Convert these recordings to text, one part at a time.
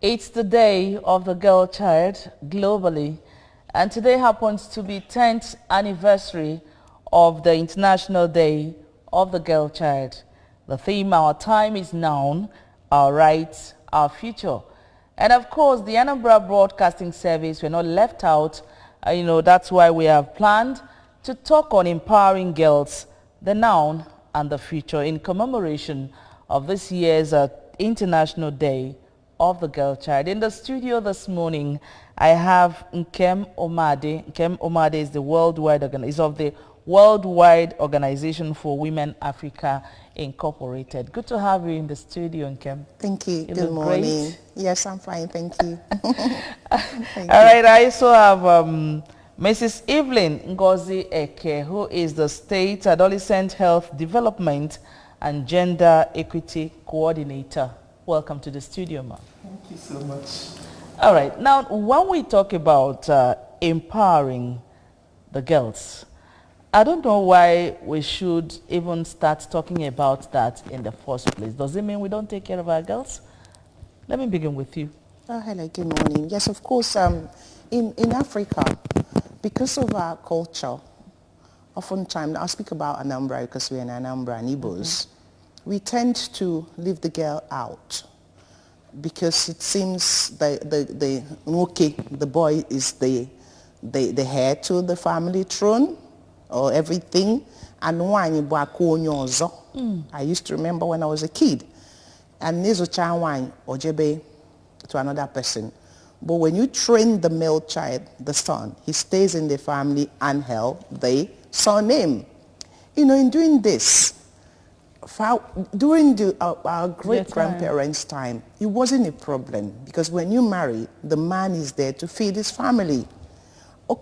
It's the day of the girl child globally, and today happens to be 10th anniversary of the International Day of the Girl Child. The theme, Our Time is Now, Our Rights, Our Future. And of course, the Anambra Broadcasting Service, we're not left out. That's why we have planned to talk on empowering girls, the now and the future, in commemoration of this year's International Day of the Girl Child. In the studio this morning, I have Nkem Omade. Nkem Omade is the Worldwide Organization for Women Africa Incorporated. Good to have you in the studio, Nkem. Thank you. You Good look morning. great. Yes, I'm fine. Thank you. Thank All right, I also have Mrs. Evelyn Ngozi Eke, who is the State Adolescent Health Development and Gender Equity Coordinator. Welcome to the studio, ma'am. Thank you so much. All right. Now, when we talk about empowering the girls, I don't know why we should even start talking about that in the first place. Does it mean we don't take care of our girls? Let me begin with you. Oh, hello. Good morning. Yes, of course. In Africa, because of our culture, oftentimes, I'll speak about Anambra because we're in Anambra and Igbos, we tend to leave the girl out because it seems the boy is the heir to the family throne or everything. And I used to remember when I was a kid, and wine ojebe to another person. But when you train the male child, the son, he stays in the family and held the surname. In doing this, during our great-grandparents' time, it wasn't a problem because when you marry, the man is there to feed his family. I'm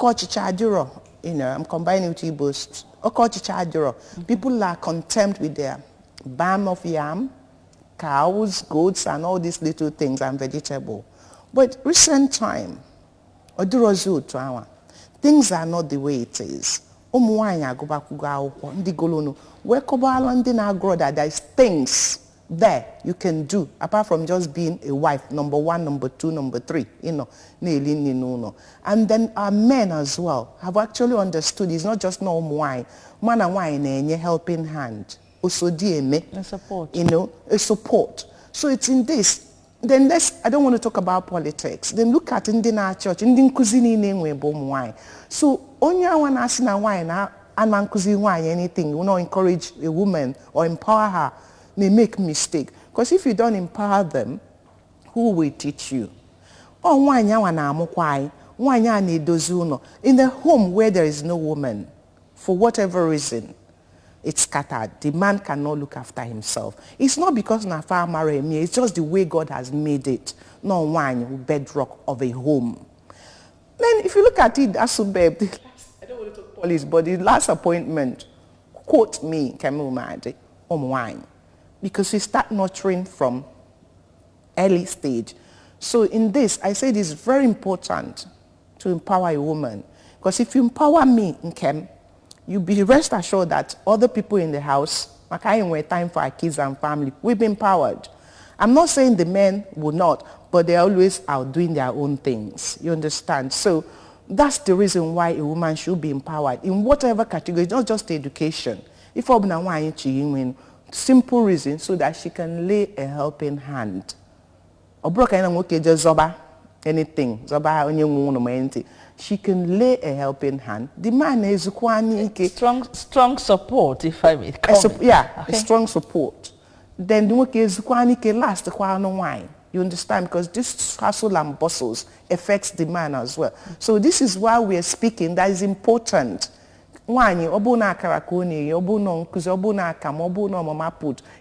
combining with Igbos. People are content with their bam of yam, cows, goats, and all these little things and vegetable. But recent time, things are not the way it is. That there's things there you can do apart from just being a wife, number one, number two, number three, and then our men as well have actually understood it's not just no wine, man and wine a helping hand, also And support. A support. So it's in this. Then I don't want to talk about politics. Then look at in our church, in cuisine wine. So only one asking a wine and man cuisine wine anything, encourage a woman or empower her, may make mistake. Because if you don't empower them, who will teach you? Oh, wine in the home where there is no woman, for whatever reason, it's scattered. The man cannot look after himself. It's not because Nafa marry me, it's just the way God has made it. No one bedrock of a home. Then if you look at it, that's so babe. I don't want to talk police, but the last appointment, quote me, Kamil Madi, on wine. Because we start nurturing from early stage. So in this, I say it is very important to empower a woman. Because if you empower me, Nkem, you be rest assured that other people in the house, time for our kids and family, we've been empowered. I'm not saying the men will not, but they're always out doing their own things. You understand? So that's the reason why a woman should be empowered in whatever category, not just education. If simple reason so that she can lay a helping hand. Anything. She can lay a helping hand. The man is strong support, if I may comment. Okay. Strong support. Then the last wine. You understand? Because this hustle and bustles affects the man as well. So this is why we are speaking. That is important.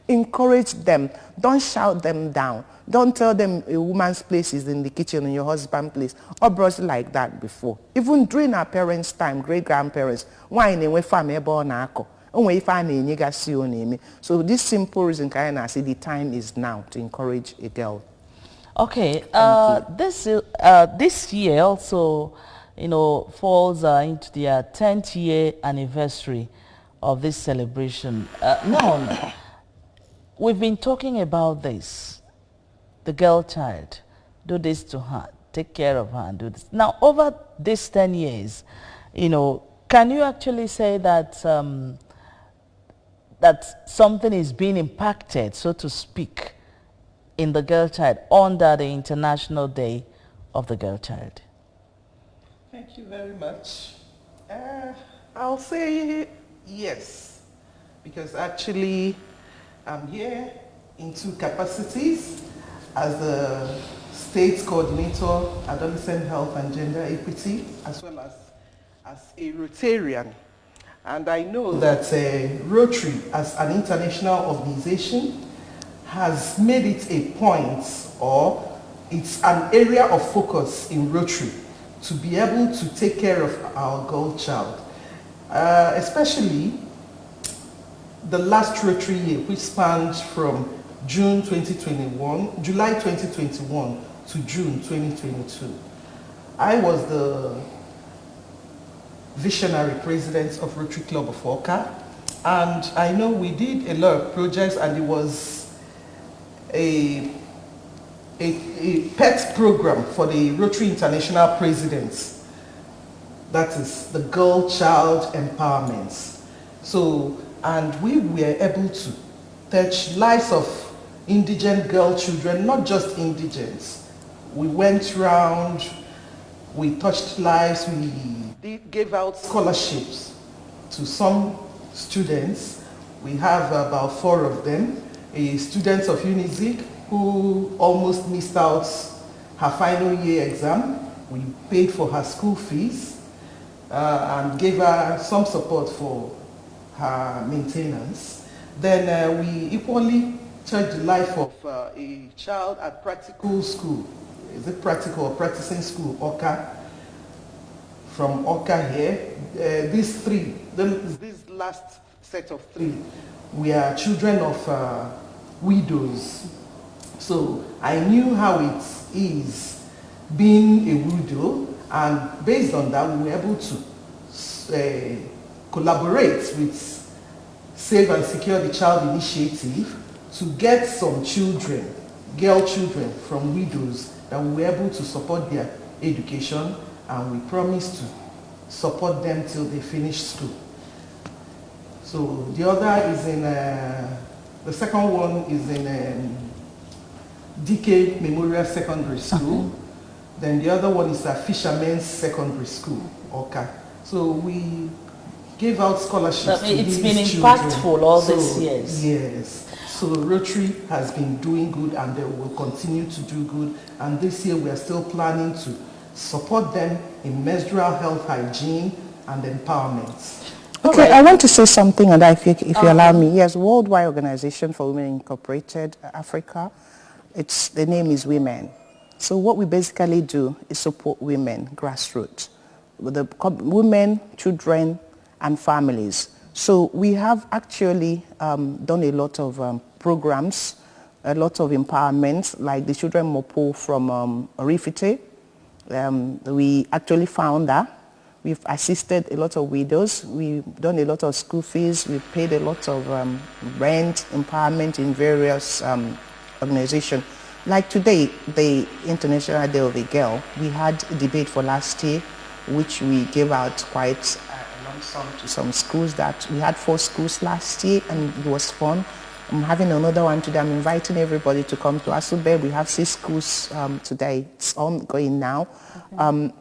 Encourage them. Don't shout them down. Don't tell them a woman's place is in the kitchen and your husband's place. Or brought like that before. Even during our parents' time, great-grandparents, so this simple reason, I say the time is now to encourage a girl. Okay, this year also, falls into their 10th year anniversary of this celebration. Now, we've been talking about this, the girl child. do this to her, take care of her and do this. Now, over these 10 years, you know, can you actually say that that something is being impacted, so to speak, in the girl child under the International Day of the Girl Child? Thank you very much. I'll say yes, because actually I'm here in two capacities as the State Coordinator, Adolescent Health and Gender Equity, as well as a Rotarian. And I know that Rotary, as an international organization, has made it a point, or it's an area of focus in Rotary to be able to take care of our girl child. Especially the last Rotary year, which spanned from July 2021 to June 2022. I was the visionary president of Rotary Club of Oka, and I know we did a lot of projects, and it was a pet program for the Rotary International presidents. That is the girl child empowerment. So, and we were able to touch lives of indigent girl children, not just indigents. We went around, we touched lives, we gave out scholarships to some students. We have about 4 of them. A student of UNIZIC who almost missed out her final year exam. We paid for her school fees and gave her some support for her maintenance. Then we equally touched the life of a child at practical school. Is it practical or practicing school, Oka? From Oka here. These this last set of 3, we are children of widows. So I knew how it is being a widow, and based on that we were able to collaborate with Save and Secure the Child Initiative to get some children, girl children from widows, that we were able to support their education, and we promised to support them till they finish school. So the other is in, the second one is in DK Memorial Secondary School. Then the other one is a Fisherman's Secondary School, Oka. So we gave out scholarships to it's these been children. impactful all these years. Yes. So Rotary has been doing good, and they will continue to do good. And this year we are still planning to support them in menstrual health hygiene and empowerment. Okay, right. I want to say something on that if you allow me. Yes, Worldwide Organization for Women Incorporated, Africa. The name is Women. So what we basically do is support women, grassroots, with the women, children, and families. So we have actually done a lot of programs, a lot of empowerment, like the Children Mopo from Orifite. We actually found that. We've assisted a lot of widows. We've done a lot of school fees. We've paid a lot of rent, empowerment in various organizations. Like today, the International Day of the Girl, we had a debate for last year, which we gave out quite a lump sum to some schools. That we had 4 schools last year, and it was fun. I'm having another one today. I'm inviting everybody to come to Asube. We have 6 schools today. It's ongoing now. Okay.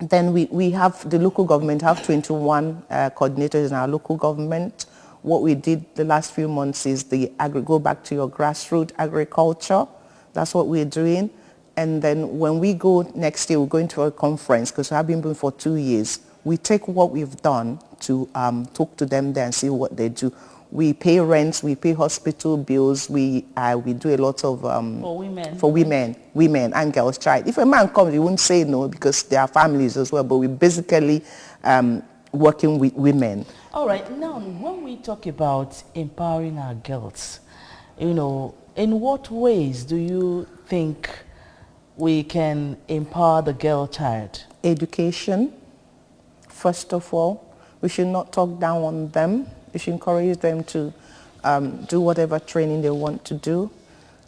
Then we have the local government, have 21 coordinators in our local government. What we did the last few months is go back to your grassroots agriculture. That's what we're doing. And then when we go next year, we're going to a conference, because we have been doing for 2 years. We take what we've done to talk to them there and see what they do. We pay rents, we pay hospital bills, we do a lot of for women and girls' child. If a man comes, he won't say no, because there are families as well, but we're basically working with women. All right, now when we talk about empowering our girls, you know, in what ways do you think we can empower the girl child? Education, first of all. We should not talk down on them. You should encourage them to do whatever training they want to do.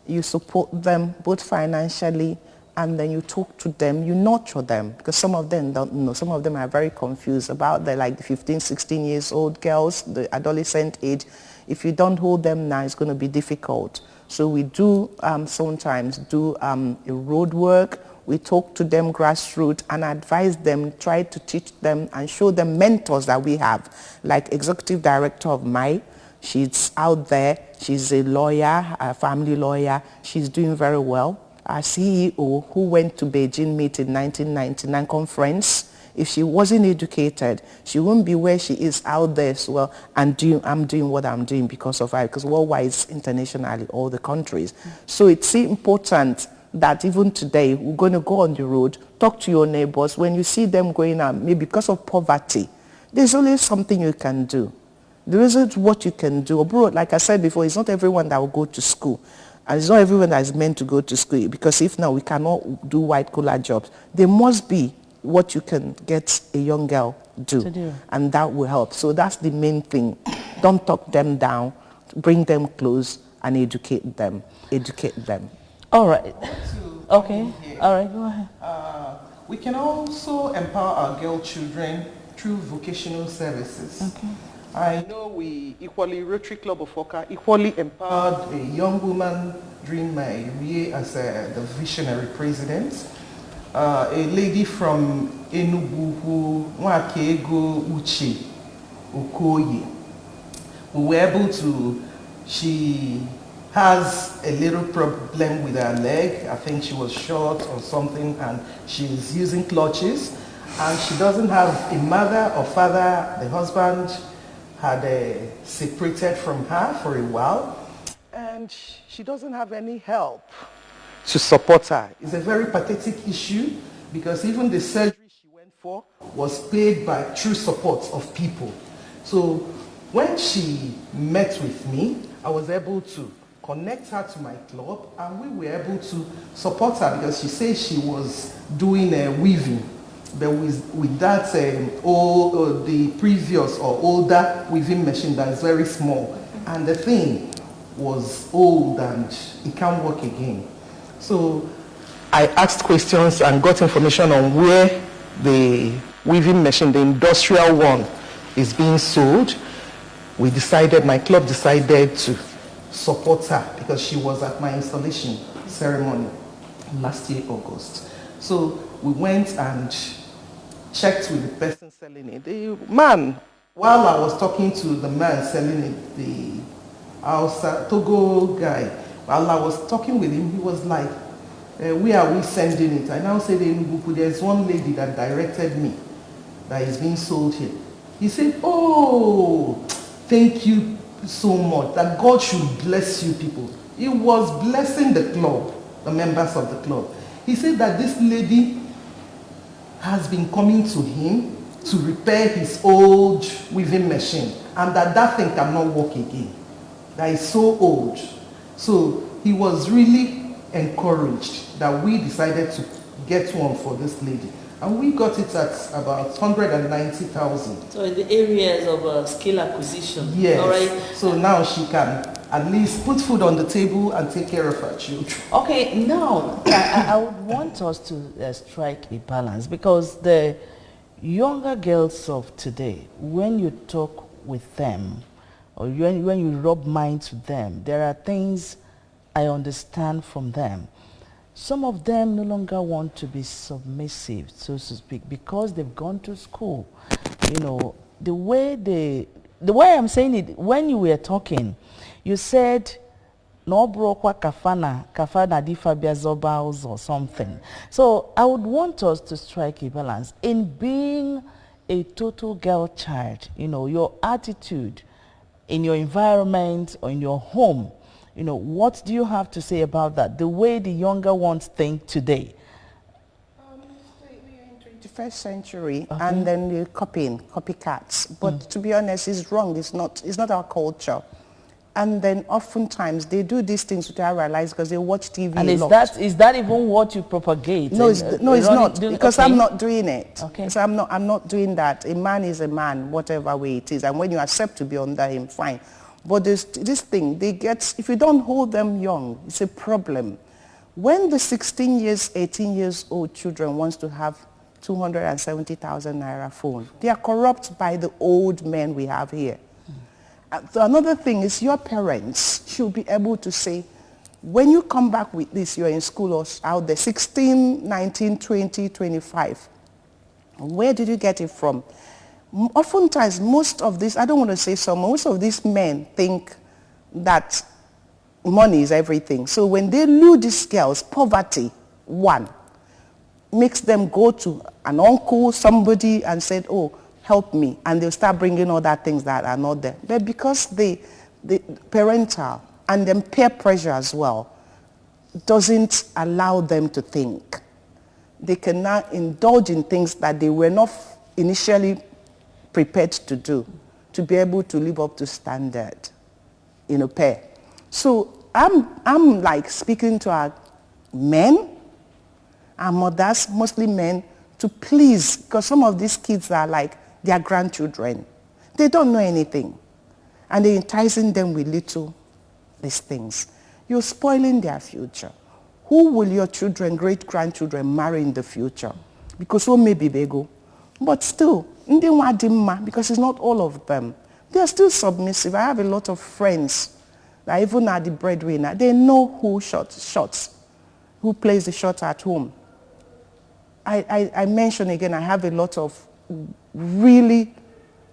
You support them both financially and then you talk to them, you nurture them, because some of them don't know. Some of them are very confused about the 15, 16 years old girls, the adolescent age. If you don't hold them now, it's going to be difficult. So we do sometimes do a road work. We talk to them grassroots and advise them, try to teach them and show them mentors that we have, like Executive Director of MI. She's out there. She's a lawyer, a family lawyer. She's doing very well. Our CEO, who went to Beijing meet in 1999 conference, if she wasn't educated, she wouldn't be where she is out there as well. And I'm doing what I'm doing because of her, because worldwide is internationally, all the countries. So it's important that even today, we're going to go on the road, talk to your neighbors. When you see them going out, maybe because of poverty, there's always something you can do. There isn't what you can do. Abroad, like I said before, it's not everyone that will go to school. And it's not everyone that is meant to go to school, because if now we cannot do white-collar jobs, there must be what you can get a young girl to do, and that will help. So that's the main thing. Don't talk them down, bring them close, and educate them. Educate them. All right. Okay. All right, go ahead. We can also empower our girl children through vocational services. Okay. I know Rotary Club of Oka equally empowered a young woman during my year as the visionary president. A lady from Enugu who Nwakego Uche Okoye. We were able to, she has a little problem with her leg. I think she was short or something, and she's using clutches. And she doesn't have a mother or father. The husband had separated from her for a while, and she doesn't have any help to support her. It's a very pathetic issue, because even the surgery she went for was paid by true support of people. So when she met with me, I was able to connect her to my club, and we were able to support her, because she said she was doing weaving. But with that the previous or older weaving machine that is very small, and the thing was old and it can't work again. So I asked questions and got information on where the weaving machine, the industrial one, is being sold. My club decided to support her, because she was at my installation ceremony last year, August. So we went and checked with the person selling it. The man, while I was talking to the man selling it, the Togo guy, while I was talking with him, he was like, where are we sending it? I now said, there's one lady that directed me that is being sold here. He said, oh, thank you so much, that God should bless you people. He was blessing the club, the members of the club. He said that this lady has been coming to him to repair his old weaving machine, and that thing cannot work again. That is so old. So he was really encouraged that we decided to get one for this lady. And we got it at about 190,000. So in the areas of skill acquisition. Yes. All right. So now she can at least put food on the table and take care of her children. Okay, now I would want us to strike a balance, because the younger girls of today, when you talk with them, or when you rub minds with them, there are things I understand from them. Some of them no longer want to be submissive, so to speak, because they've gone to school. You know, the way I'm saying it, when you were talking, you said, no brokwa kafana di fabia zobaus or something. So I would want us to strike a balance in being a total girl child. You know, your attitude in your environment or in your home. You know, what do you have to say about that? The way the younger ones think today. We are in 21st century, okay, and then you're copycats. But to be honest, it's wrong. It's not our culture. And then oftentimes they do these things without realize, because they watch TV and a lot. Is that even what you propagate? No, it's not, because okay, I'm not doing it. Okay. So I'm not doing that. A man is a man, whatever way it is. And when you accept to be under him, fine. But this thing, if you don't hold them young, it's a problem. When the 16 years, 18 years old children wants to have 270,000 naira phone, they are corrupt by the old men we have here. Another thing is your parents should be able to say, when you come back with this, you're in school or out there, 16, 19, 20, 25, where did you get it from? Oftentimes, most of this, I don't want to say some, most of these men think that money is everything. So when they lose these girls, poverty, one, makes them go to an uncle, somebody, and said, oh, help me. And they'll start bringing other things that are not there. But because the parental and then peer pressure as well doesn't allow them to think, they can now indulge in things that they were not initially prepared to do, to be able to live up to standard, pair. So I'm like speaking to our men, our mothers, mostly men, to please, because some of these kids are like their grandchildren. They don't know anything. And they're enticing them with these things. You're spoiling their future. Who will your children, great-grandchildren marry in the future? Because who may be bego. But still, because it's not all of them. They are still submissive. I have a lot of friends that even are the breadwinner. They know who shots, who plays the shot at home. I mention again, I have a lot of really,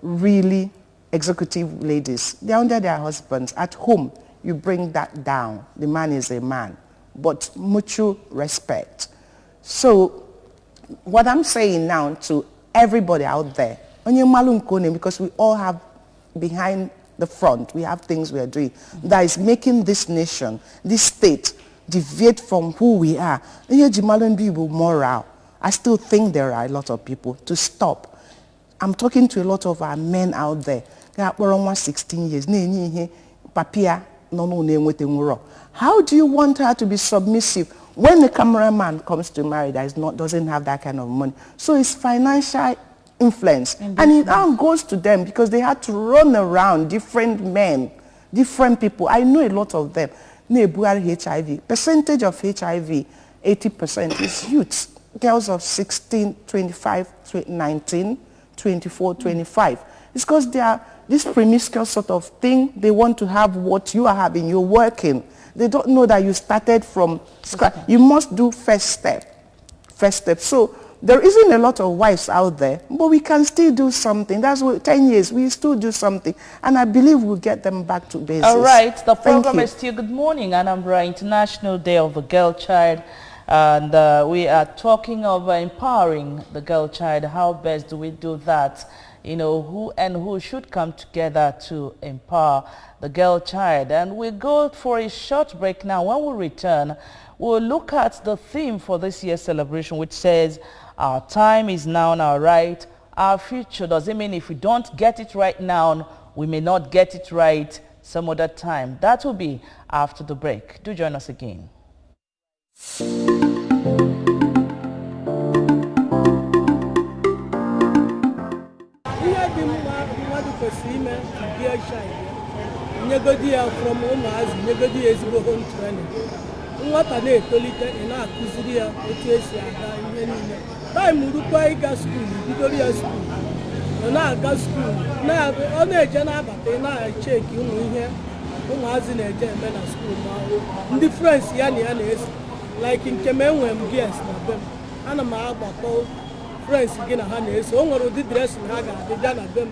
really executive ladies. They're under their husbands. At home, you bring that down. The man is a man, but mutual respect. So what I'm saying now to everybody out there, because we all have behind the front, we have things we are doing that is making this nation, this state, deviate from who we are. Moral. I still think there are a lot of people to stop. I'm talking to a lot of our men out there. We're almost 16 years. How do you want her to be submissive when the cameraman comes to marry that doesn't have that kind of money? So it's financial influence. And it now goes to them because they had to run around different men, different people. I know a lot of them. HIV. Percentage of HIV, 80% is youths. Girls of 16, 25, 19, 24, 25. It's because they are this promiscuous sort of thing. They want to have what you are having. You're working. They don't know that you started from scratch. You must do first step. First step. So there isn't a lot of wives out there, but we can still do something. That's what 10 years, we still do something. And I believe we'll get them back to basics. All right. The program is still Good Morning, Anambra, International Day of the Girl Child. And we are talking of empowering the girl child. How best do we do that? Who should come together to empower the girl child. And we'll go for a short break now. When we return, we'll look at the theme for this year's celebration, which says, our time is now, our right, our future. Does it mean if we don't get it right now, we may not get it right some other time? That will be after the break. Do join us again. From home training. Nwata na-etolite ị na-akụziri ya otu esi aga ihe niile. Time rukwa ịga school, bidoro ya school. Ọ na-aga school, ọ na-eje na-abata ị na-echeki ihe ụmụazị na-eje eme na school ma ndị friends ya na ya na-esi. Like nke m enwe m guest na be m. Ana m agbakọ friends gị na ha na-esi. O nwere ụdị dress ha ga-adị ja na be m.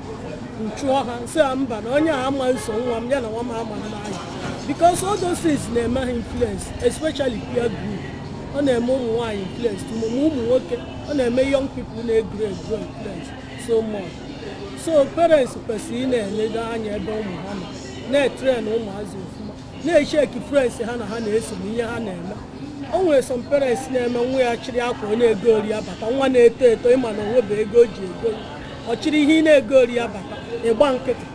Nchụọ ha sị mba na onye a ama nso nwa m ya na nwa m ama n'anya. Because all those things na-eme influence, especially peer group. Ọ na-eme ụmụ nwaanyị influence, ụmụ nwoke, ọ na-eme young people na-grow influence so much. So parents kwesịrị na-eledo anya ebe ụmụ ha nọ, na-etrain ụmụazị ofuma, na-echeki friends ha na ha na-eso n'ihe ha na-eme. O nwere some parents na-eme nwa ya chịrị akwa na-ego ori ya bata, nwa na-eto eto ịma na onwebe ego o ji ego. Ọ chịrị ihe na-ego ori ya bata, ịgba nkịtị.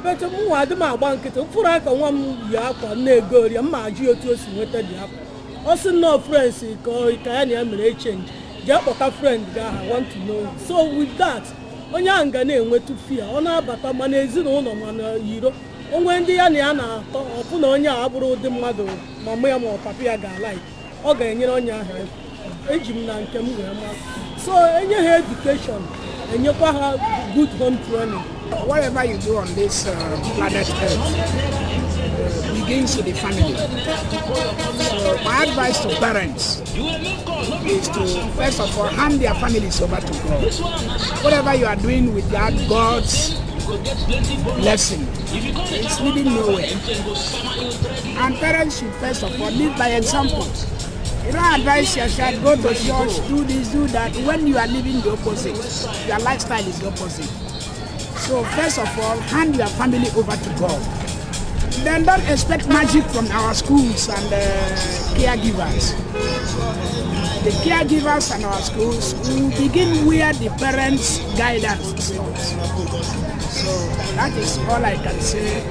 But mụ adị m agba nkịtị, mfụrụ aka nwa m yi akwa na-ego ori ya, mma ajụ otu o si nweta dị akwa. Ọ sị no friends ka ya na ya mere change. Jee kpọta friend ga ha want to know. So with that, onye ahụ ga na-enwetu fear. Ọ na-abata mana ezinụlọ mana yiro. Onwe ndị ya na ya na-atọ, ọfụ na onye a abụrụ ụdị mmadụ mama ya ma papa ya ga-alike. ọ ga-enyere onye ahụ eji m na nke m wee ma so enye ha education enyekwa ha good home training. Whatever you do on this planet Earth begins with the family. So my advice to parents is to first of all hand their families over to God. Whatever you are doing with God's blessing, it's leading nowhere. And parents should first of all live by example. You don't advise your child, go to church, do this, do that, when you are living the opposite. Your lifestyle is the opposite. So first of all, hand your family over to God. Then don't expect magic from our schools and caregivers. The caregivers and our schools will begin where the parents' guidance stops. So that is all I can say.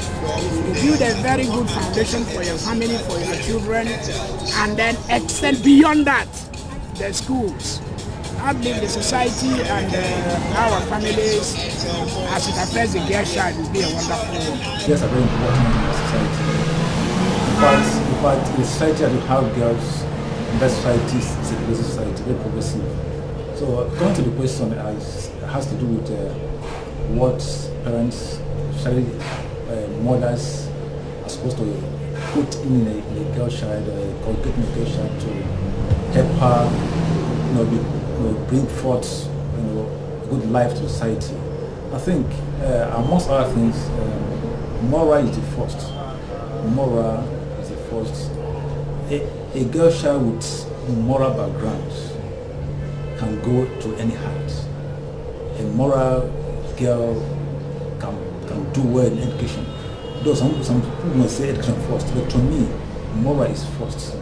You build a very good foundation for your family, for your children, and then extend beyond that, the schools. Outlive the society and our families as it affects the girl child will be a wonderful one. Girls are very important in our society. In fact, the society that we have girls in that society is a progressive society, very progressive. So coming to the question has to do with what parents, especially mothers, are supposed to put in a girl child, cultivating a girl child to help her, bring forth, a good life to society. I think, amongst other things, moral is the first. Moral is the first. A girl child with moral background can go to any height. A moral girl can do well in education. Though some people must say education first, but to me, moral is first.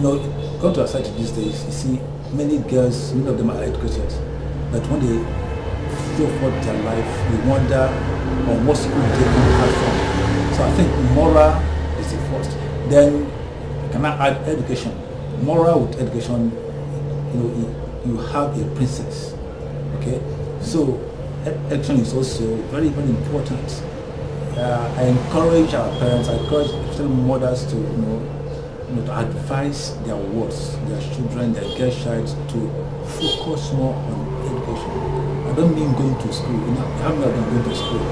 Go to a society these days, you see many girls, many of them are educated, but when they show forth their life, we wonder on what school they come out from. So I think moral is the first. Then can I add education? Moral with education, you have a princess. Okay, so education is also very, very important. I encourage our parents, I encourage especially mothers to to advise their wards, their children, their girl child to focus more on education. I don't mean going to school. I'm not going to school.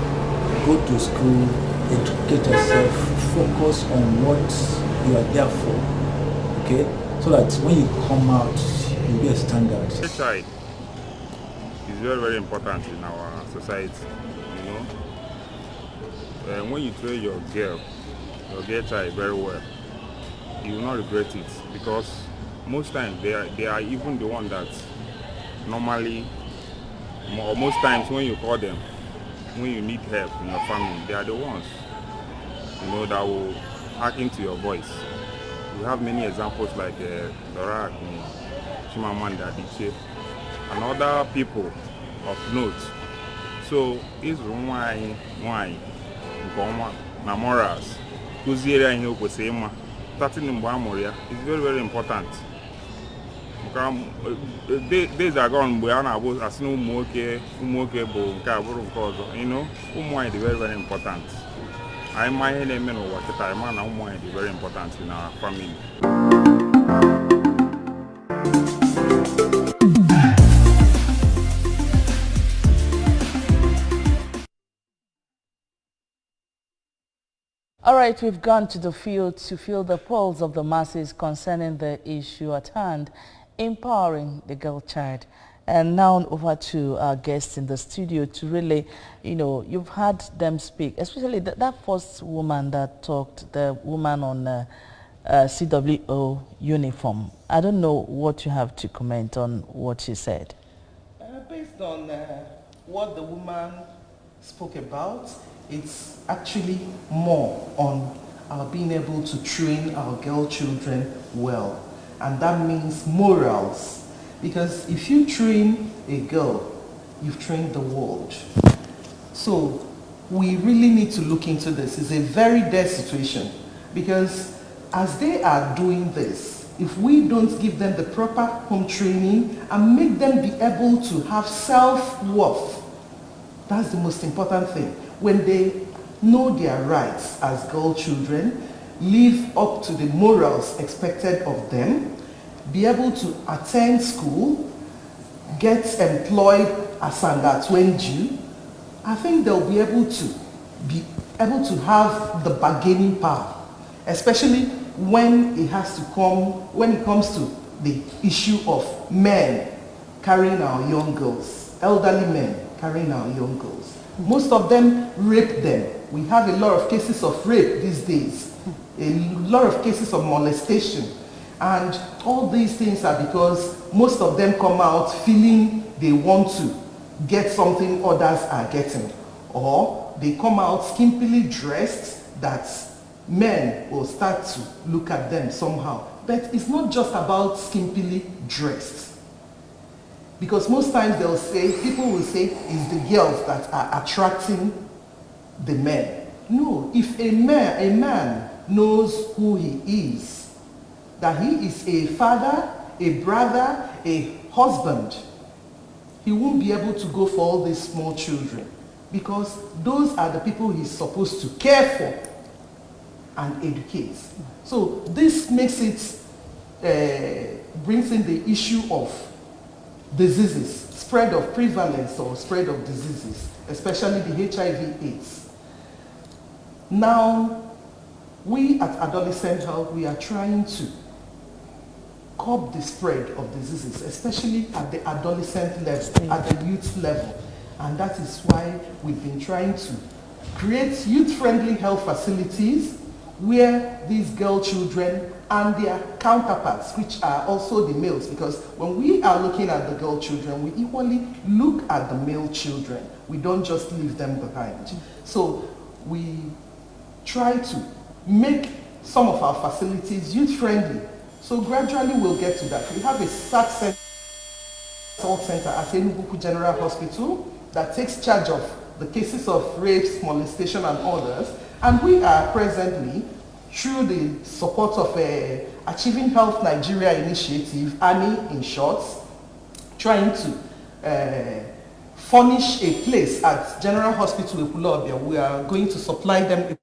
Go to school, educate yourself, focus on what you are there for. Okay? So that when you come out, you'll be a standard. Girl child is very, very important in our society. When you train your girl child very well, you will not regret it, because most times they are even the one that normally, or most times when you call them, when you need help in your family, they are the ones that will hack into your voice. We have many examples like Dora, Chimamanda Adichie, and other people of note. So it's why na morals kụziere anyị okwesị ịma starting mgbe amụrụ ya is very, very important. Days are gone mgbe a na-abụ asị na ụmụ nwoke bụ nke abụrụ nke ọzọ. Ụmụ nwanyị dị very, very important. Anyị ma ihe na-eme n'ụwa kịta, anyị ma na ụmụ nwanyị dị very important in our family. All right, we've gone to the field to feel the pulse of the masses concerning the issue at hand, empowering the girl child. And now over to our guests in the studio to really, you've had them speak, especially that first woman that talked, the woman on CWO uniform. I don't know what you have to comment on what she said. Based on what the woman spoke about, it's actually more on being able to train our girl children well. And that means morals. Because if you train a girl, you've trained the world. So we really need to look into this. It's a very dire situation. Because as they are doing this, if we don't give them the proper home training and make them be able to have self-worth, that's the most important thing. When they know their rights as girl children, live up to the morals expected of them, be able to attend school, get employed as an Atwenju, I think they'll be able to have the bargaining power, especially when it comes to the issue of men carrying our young girls, elderly men carrying our young girls. Most of them rape them. We have a lot of cases of rape these days, a lot of cases of molestation. And all these things are because most of them come out feeling they want to get something others are getting. Or they come out skimpily dressed that men will start to look at them somehow. But it's not just about skimpily dressed. Because most times people will say it's the girls that are attracting the men. No, if a man knows who he is, that he is a father, a brother, a husband, he won't be able to go for all these small children, because those are the people he's supposed to care for and educate. So this makes it, brings in the issue of diseases, spread of prevalence or spread of diseases, especially the HIV/AIDS. Now, we at Adolescent Health, we are trying to curb the spread of diseases, especially at the adolescent level, at the youth level. And that is why we've been trying to create youth-friendly health facilities where these girl children and their counterparts, which are also the males, because when we are looking at the girl children, we equally look at the male children. We don't just leave them behind. So we try to make some of our facilities youth-friendly. So gradually we'll get to that. We have a assault center at Enugu General Hospital that takes charge of the cases of rapes, molestation, and others. And we are presently, through the support of Achieving Health Nigeria initiative, ANI in short, trying to furnish a place at General Hospital Ekulobia. We are going to supply them.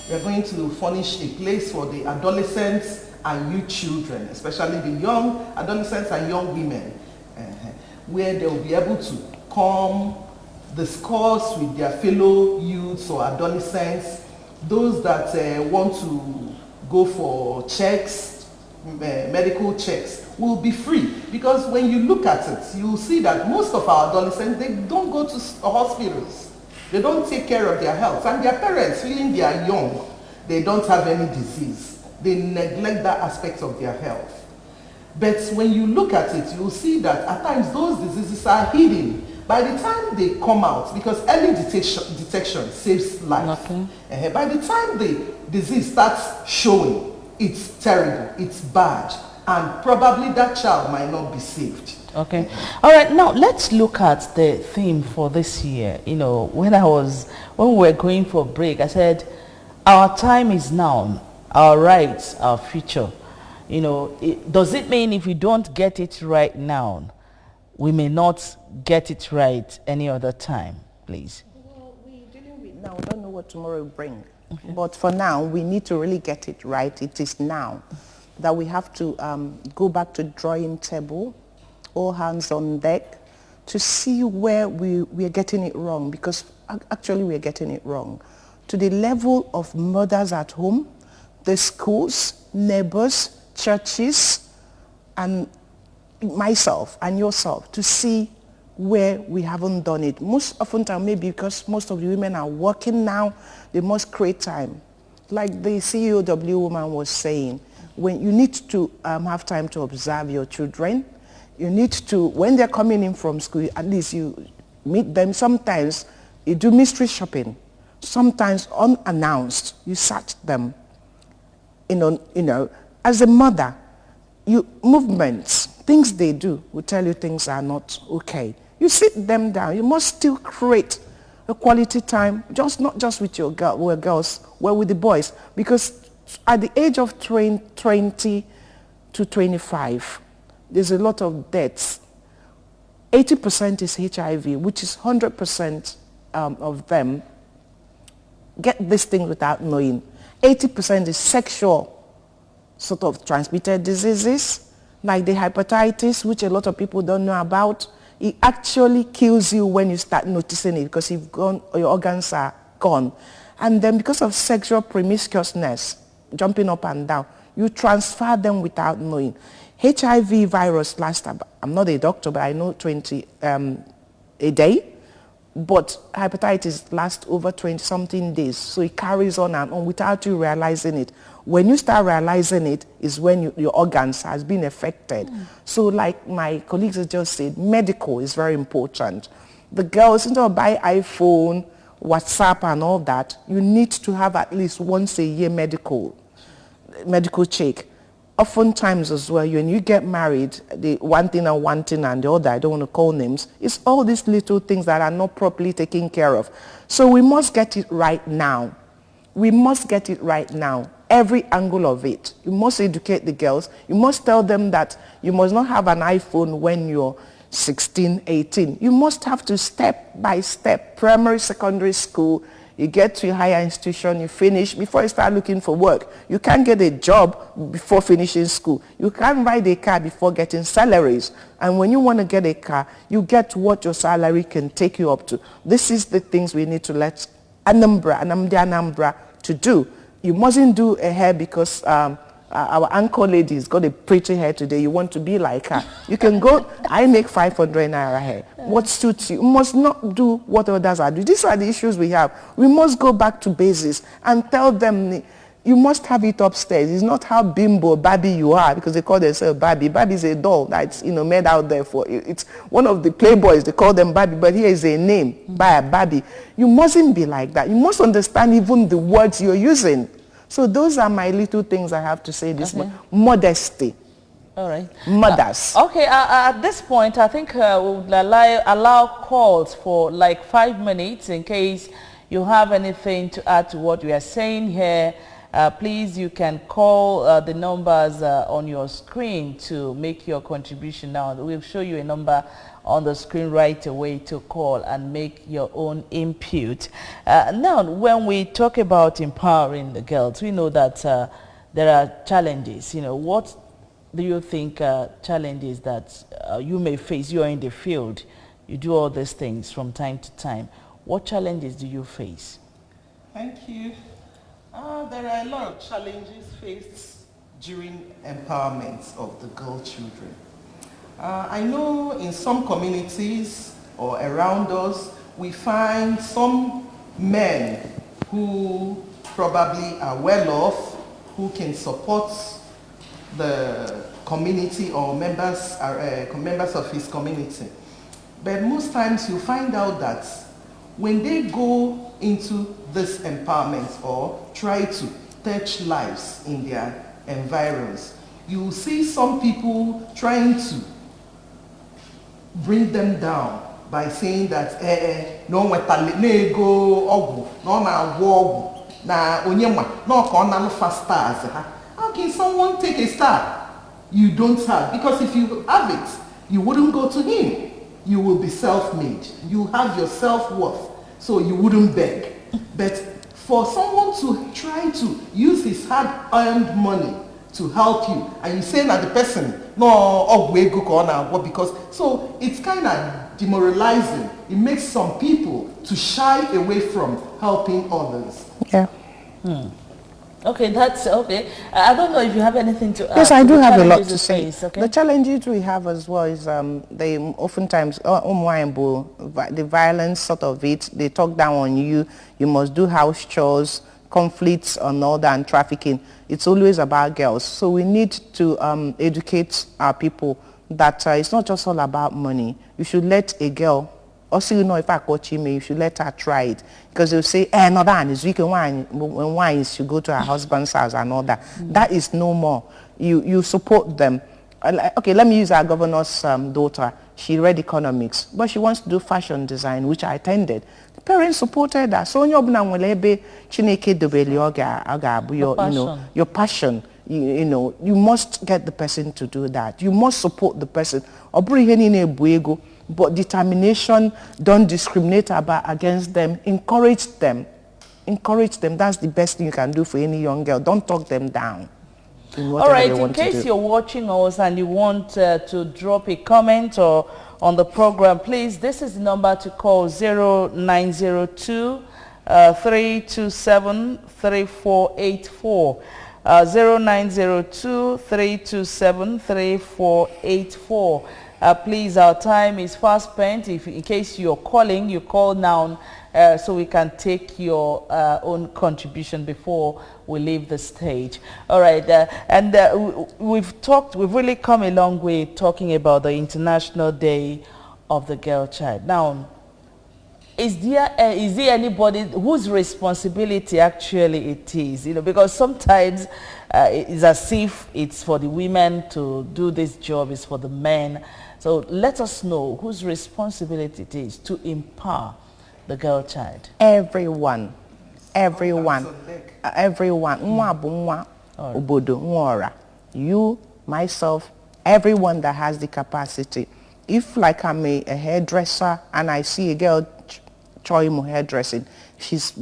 We are going to furnish a place for the adolescents and youth children, especially the young adolescents and young women, where they will be able to come, discuss with their fellow youths or adolescents, those that want to go for checks, medical checks, will be free. Because when you look at it, you will see that most of our adolescents, they don't go to hospitals. They don't take care of their health. And their parents, feeling they are young, they don't have any disease. They neglect that aspect of their health. But when you look at it, you will see that at times those diseases are hidden. By the time they come out, because early detection saves life. Okay. By the time the disease starts showing, it's terrible, it's bad, and probably that child might not be saved. Okay. All right. Now let's look at the theme for this year. You know, when we were going for a break, I said, our time is now, our rights, our future. You know, does it mean if we don't get it right now, we may not get it right any other time, please? Well, we're dealing with now. We don't know what tomorrow will bring. Okay. But for now, we need to really get it right. It is now that we have to go back to drawing table, all hands on deck, to see where we are getting it wrong, because actually we are getting it wrong. To the level of mothers at home, the schools, neighbors, churches, and myself and yourself, to see where we haven't done it. Most often time, maybe because most of the women are working now, they must create time. Like the CEOW woman was saying, when you need to have time to observe your children, you need to, when they're coming in from school, at least you meet them. Sometimes you do mystery shopping. Sometimes unannounced, you search them. You know, as a mother, movements, things they do will tell you things are not okay. You sit them down. You must still create a quality time, not just with your girls, with the boys. Because at the age of 20 to 25, there's a lot of deaths. 80% is HIV, which is 100% of them get this thing without knowing. 80% is sort of transmitted diseases, like the hepatitis, which a lot of people don't know about. It actually kills you when you start noticing it because your organs are gone. And then because of sexual promiscuousness, jumping up and down, you transfer them without knowing. HIV virus lasts, I'm not a doctor, but I know 20 a day. But hepatitis lasts over 20-something days. So it carries on and on without you realizing it. When you start realizing it is when your organs has been affected. So like my colleagues have just said, medical is very important. The girls, instead of buy iPhone, WhatsApp and all that, you need to have at least once a year medical check. Oftentimes as well, when you get married, the one thing and the other, I don't want to call names, it's all these little things that are not properly taken care of. So we must get it right now. We must get it right now. Every angle of it. You must educate the girls. You must tell them that you must not have an iPhone when you're 16, 18. You must have to step by step, primary, secondary school. You get to a higher institution, you finish, before you start looking for work. You can't get a job before finishing school. You can't ride a car before getting salaries. And when you want to get a car, you get what your salary can take you up to. This is the things we need to let Anambra to do. You mustn't do a hair because our uncle lady's got a pretty hair today. You want to be like her. You can go, I make 500 naira hair. What suits you? You must not do what others are doing. These are the issues we have. We must go back to basis and tell them you must have it upstairs. It's not how bimbo, Barbie you are, because they call themselves Barbie. Barbie is a doll that's made out there for it's one of the playboys. They call them Barbie, but here is a name by a Barbie. You mustn't be like that. You must understand even the words you're using. So those are my little things I have to say this morning. Modesty. All right. Mothers. Okay, at this point, I think we would allow calls for like 5 minutes in case you have anything to add to what we are saying here. Please, you can call the numbers on your screen to make your contribution now. We'll show you a number on the screen right away to call and make your own input. Now, when we talk about empowering the girls, we know that there are challenges. What do you think challenges that you may face? You are in the field. You do all these things from time to time. What challenges do you face? Thank you. There are a lot of challenges faced during empowerment of the girl children. I know in some communities or around us, we find some men who probably are well off, who can support the community or members of his community. But most times you find out that when they go into this empowerment or try to touch lives in their environs, you see some people trying to bring them down by saying that no go ogu no na wo na onyema no ka na stars. How can someone take a star you don't have? Because if you have it, you wouldn't go to him. You will be self-made. You have your self-worth, so you wouldn't beg. But for someone to try to use his hard-earned money to help you, and you say that the person because so it's kind of demoralizing. It makes some people to shy away from helping others. Yeah. Okay, that's okay. I don't know if you have anything to add. Yes, I do have a lot to say. Face, okay? The challenges we have as well is they oftentimes, the violence sort of it, they talk down on you, you must do house chores, conflicts and all that, and trafficking. It's always about girls. So we need to educate our people that it's not just all about money. You should let a girl, also if I coach you, you should let her try it. Because they'll say, no, that is weak when wine should go to her husband's house and all that. That is no more. You support them. Okay, let me use our governor's daughter. She read economics, but she wants to do fashion design, which I attended. The parents supported her. So your passion. You must get the person to do that. You must support the person. But determination, don't discriminate against them. Encourage them. Encourage them. That's the best thing you can do for any young girl. Don't talk them down. in All whatever right, they in want to case do. you're watching us and you want to drop a comment or on the program, please, this is the number to call: 0902 327 3484. 0902 327 3484. Please, our time is fast spent. If in case you're calling, you call now so we can take your own contribution before we leave the stage. All right, we've really come a long way talking about the International Day of the Girl Child. Now, is there anybody whose responsibility actually it is? You know, because sometimes it's as if it's for the women to do this job, it's for the men. So let us know whose responsibility it is to empower the girl child. Everyone. Nwa bụ nwa, obodo, nwa. You, myself, everyone that has the capacity. If like I'm a hairdresser and I see a girl choimo hairdressing, she's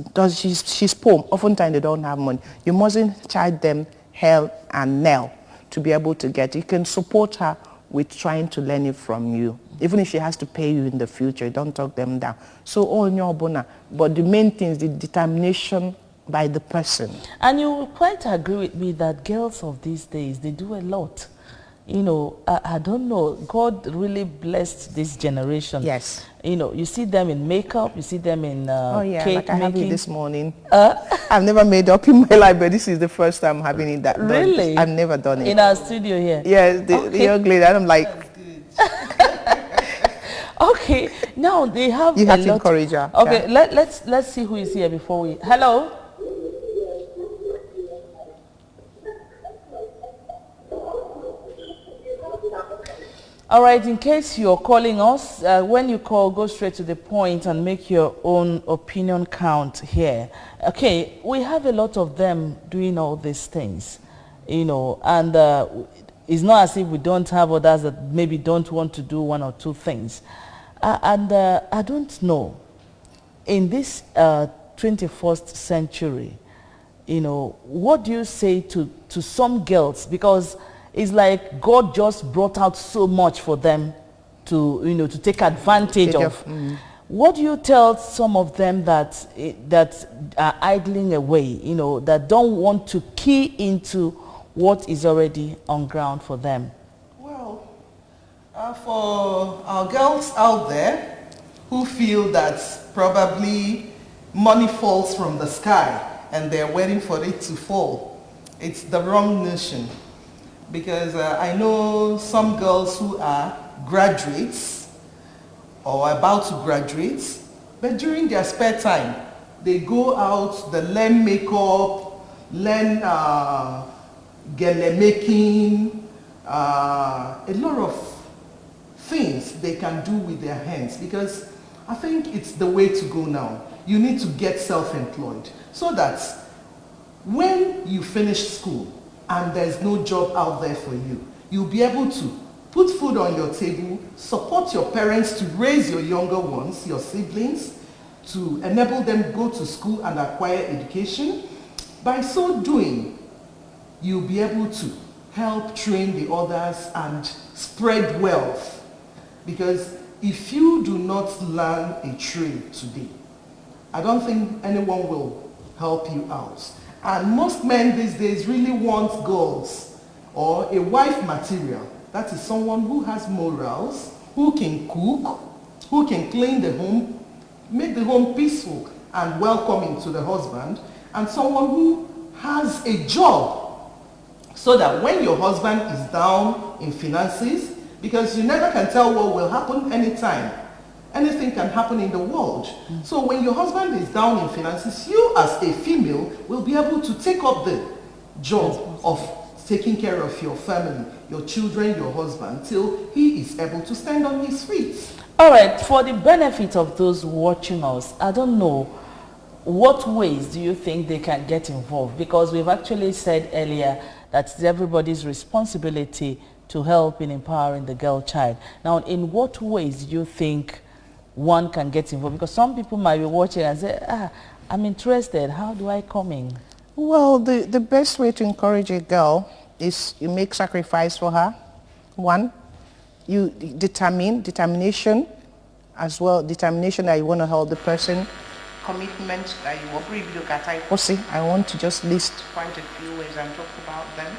poor. Oftentimes they don't have money. You mustn't charge them hair and nail to be able to get. You can support her with trying to learn it from you. Even if she has to pay you in the future, don't talk them down. So all nyobona. But the main thing is the determination by the person. And you will quite agree with me that girls of these days, they do a lot. You know, I don't know, God really blessed this generation. Yes. You know, you see them in makeup, you see them in oh yeah, cake like I have making. it this morning. I've never made up in my life, but this is the first time having it that Really? I've never done it. In our studio here? Yes, the young lady, and I'm like... Okay, now they have you a have to lot. encourage her. Okay, yeah. let's see who is here before we... Hello? All right, in case you're calling us, when you call, go straight to the point and make your own opinion count here. Okay, we have a lot of them doing all these things, you know, and it's not as if we don't have others that maybe don't want to do one or two things. I don't know, in this 21st century, you know, what do you say to some girls? Because it's like God just brought out so much for them to, you know, to take advantage of. What do you tell some of them that are idling away, you know, that don't want to key into what is already on ground for them? Well, for our girls out there who feel that probably money falls from the sky and they're waiting for it to fall, it's the wrong notion. Because I know some girls who are graduates or about to graduate, but during their spare time, they go out, they learn makeup, learn gele making, a lot of things they can do with their hands, because I think it's the way to go now. You need to get self-employed so that when you finish school, and there's no job out there for you, you'll be able to put food on your table, support your parents to raise your younger ones, your siblings, to enable them to go to school and acquire education. By so doing, you'll be able to help train the others and spread wealth. Because if you do not learn a trade today, I don't think anyone will help you out. And most men these days really want girls or a wife material. That is someone who has morals, who can cook, who can clean the home, make the home peaceful and welcoming to the husband, and someone who has a job so that when your husband is down in finances, because you never can tell what will happen anytime. Anything can happen in the world. So when your husband is down in finances, you as a female will be able to take up the job of taking care of your family, your children, your husband, till he is able to stand on his feet. All right, for the benefit of those watching us, I don't know, what ways do you think they can get involved? Because we've actually said earlier that it's everybody's responsibility to help in empowering the girl child. Now, in what ways do you think one can get involved? Because some people might be watching and say, I'm interested, how do I come in? Well, the best way to encourage a girl is you make sacrifice for her. One, you determination as well, determination that you want to help the person. Commitment that you will bring look at. I want to just list quite a few ways and talk about them.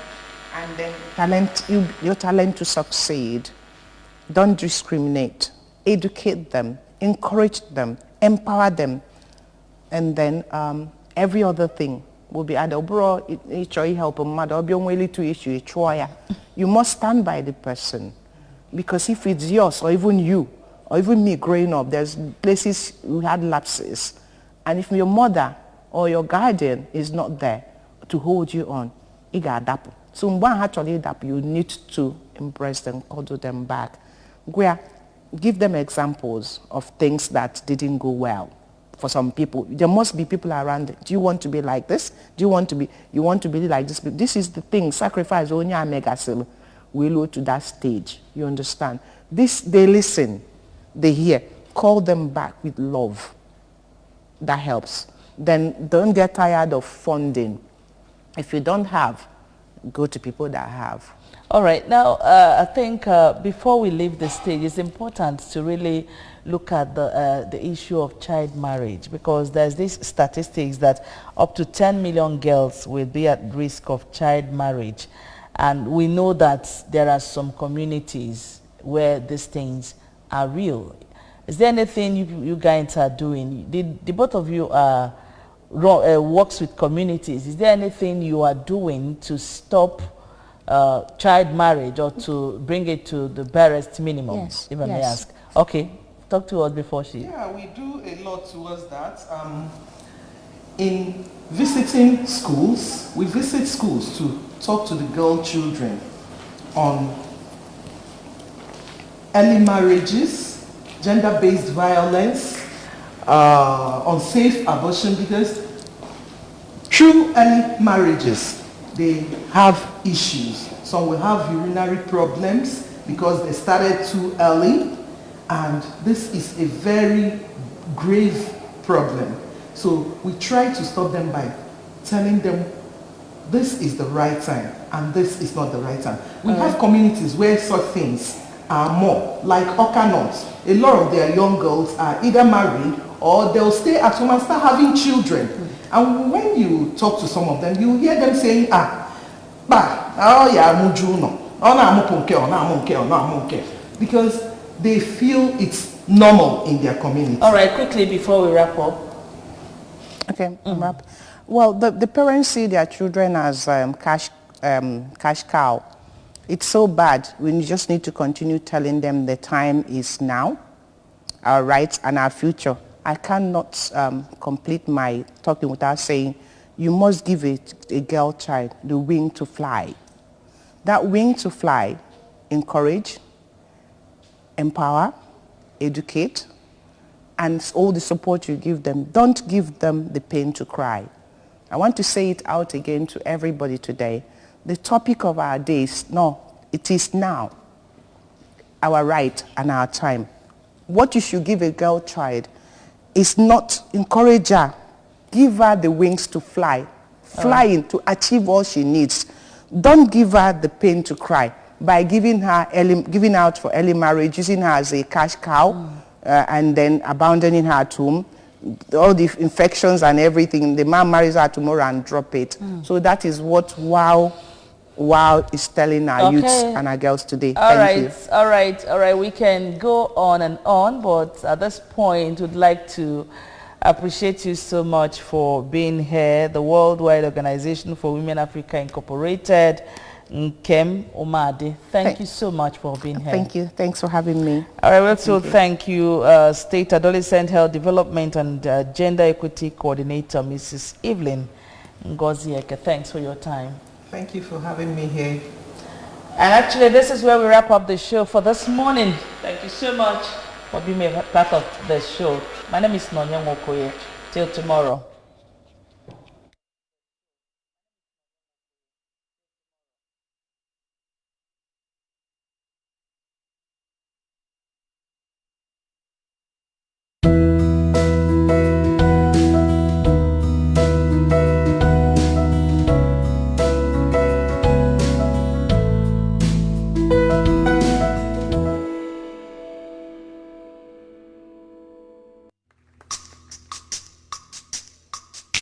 And then talent, your talent to succeed. Don't discriminate. Educate them, encourage them, empower them. And then every other thing will be added. You must stand by the person. Because if it's yours or even you, or even me growing up, there's places we had lapses. And if your mother or your guardian is not there to hold you on, you got adapt. So you need to embrace them, cuddle them back. Give them examples of things that didn't go well. For some people, there must be people around. Do you want to be like this? Do you want to be like this? This is the thing. Sacrifice only a mega sale. We go to that stage. You understand? This, they listen, they hear. Call them back with love. That helps. Then don't get tired of funding. If you don't have, go to people that have. All right. Now, I think before we leave the stage, it's important to really look at the issue of child marriage, because there's these statistics that up to 10 million girls will be at risk of child marriage. And we know that there are some communities where these things are real. Is there anything you guys are doing? The both of you works with communities. Is there anything you are doing to stop child marriage or to bring it to the barest minimum? Yes. If I may ask. Okay, talk to us before she. Yeah, we do a lot towards that. In visiting schools, we visit schools to talk to the girl children on early marriages, gender-based violence, unsafe abortion, because through early marriages, they have issues. Some will have urinary problems because they started too early, and this is a very grave problem. So we try to stop them by telling them this is the right time and this is not the right time. We have communities where such things are more, like Okanot. A lot of their young girls are either married or they'll stay at home and start having children. And when you talk to some of them, you hear them saying, because they feel it's normal in their community. All right, quickly before we wrap up. Okay, wrap. Well, the parents see their children as cash cow. It's so bad when you just need to continue telling them the time is now, our rights and our future. I cannot complete my talking without saying you must give a girl child the wing to fly. That wing to fly, encourage, empower, educate, and all the support you give them. Don't give them the pain to cry. I want to say it out again to everybody today. The topic of our day is, no, it is now, our right and our time. What you should give a girl child is not encourage her. Give her the wings to fly, flying to achieve all she needs. Don't give her the pain to cry by giving out for early marriage, using her as a cash cow, and then abandoning her at home. All the infections and everything, the man marries her tomorrow and drop it. So that is what WOW is telling our youths and our girls today. Thank you. All right. We can go on and on, but at this point, we'd like to appreciate you so much for being here. The Worldwide Organization for Women Africa Incorporated, Nkem Omade. Thank you so much for being here. Thank you. Thanks for having me. All right, also thank you, State Adolescent Health Development and Gender Equity Coordinator, Mrs. Evelyn Ngozieke. Thanks for your time. Thank you for having me here. And actually, this is where we wrap up the show for this morning. Thank you so much for being a part of the show. My name is Nonya Mokoye. Till tomorrow.